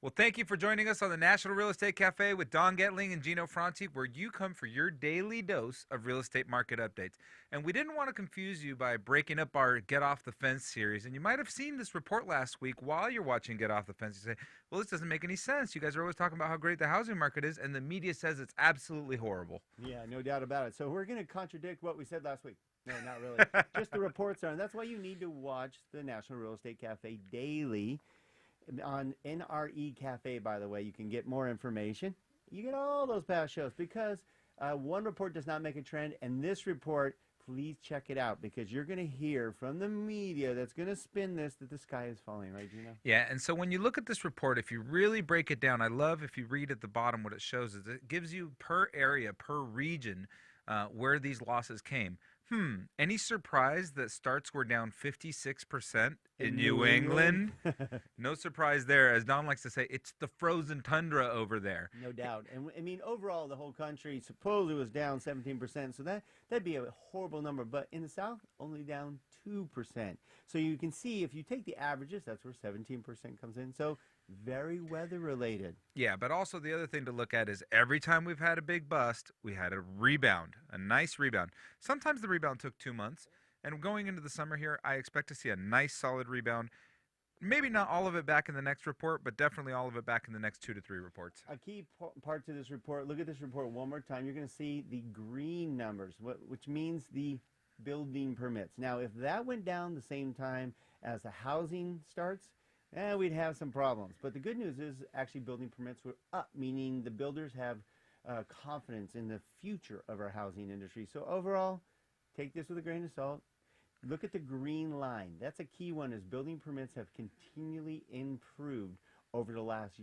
Well, thank you for joining us on the National Real Estate Cafe with Don Getling and Gino Franti, where you come for your daily dose of real estate market updates. And we didn't want to confuse you by breaking up our Get Off the Fence series. And you might have seen this report last week while you're watching Get Off the Fence. You say, well, this doesn't make any sense. You guys are always talking about how great the housing market is, and the media says it's absolutely horrible. Yeah, no doubt about it. So we're going to contradict what we said last week. No, not really. Just the reports are, and that's why you need to watch the National Real Estate Cafe daily on NRE Cafe. By the way, you can get more information. You get all those past shows because one report does not make a trend, and this report, please check it out because you're going to hear from the media that's going to spin this that the sky is falling, right, Gino? Yeah, and so when you look at this report, if you really break it down, I love if you read at the bottom what it shows is it gives you per area, per region, where these losses came. Any surprise that starts were down 56% in New England? No surprise there. As Don likes to say, it's the frozen tundra over there. No doubt. And I mean, overall, the whole country supposedly was down 17%. So that'd be a horrible number. But in the South, only down 2%. So you can see if you take the averages, that's where 17% comes in. So very weather related. Yeah, but also the other thing to look at is every time we've had a big bust, we had a rebound, a nice rebound. Sometimes the rebound took 2 months. And going into the summer here, I expect to see a nice solid rebound. Maybe not all of it back in the next report, but definitely all of it back in the next 2 to 3 reports. A key part to this report, look at this report one more time. You're going to see the green numbers, which means the building permits. Now, if that went down the same time as the housing starts, we'd have some problems. But the good news is actually building permits were up, meaning the builders have confidence in the future of our housing industry. So overall, take this with a grain of salt. Look at the green line. That's a key one, is building permits have continually improved over the last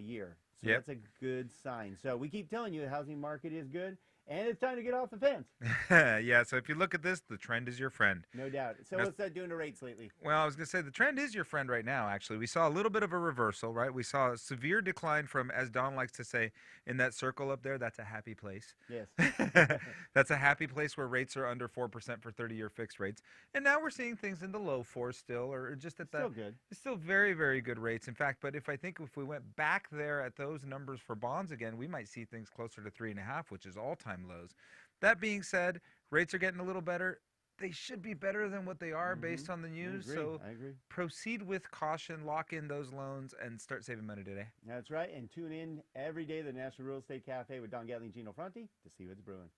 year. So that's a good sign. So we keep telling you the housing market is good, and it's time to get off the fence. Yeah, so if you look at this, the trend is your friend. No doubt. So what's that doing to rates lately? Well, I was going to say the trend is your friend right now, actually. We saw a little bit of a reversal, right? We saw a severe decline from, as Don likes to say, in that circle up there, that's a happy place. Yes. That's a happy place where rates are under 4% for 30-year fixed rates. And now we're seeing things in the low fours still, or just at that. Still good. It's still very, very good rates. In fact, but if we went back there at those numbers for bonds again, we might see things closer to 3.5, which is all-time lows. That being said, rates are getting a little better. They should be better than what they are based on the news. I agree. Proceed with caution, lock in those loans, and start saving money today. That's right. And tune in every day to the National Real Estate Cafe with Don Getling and Gino Franti to see what's brewing.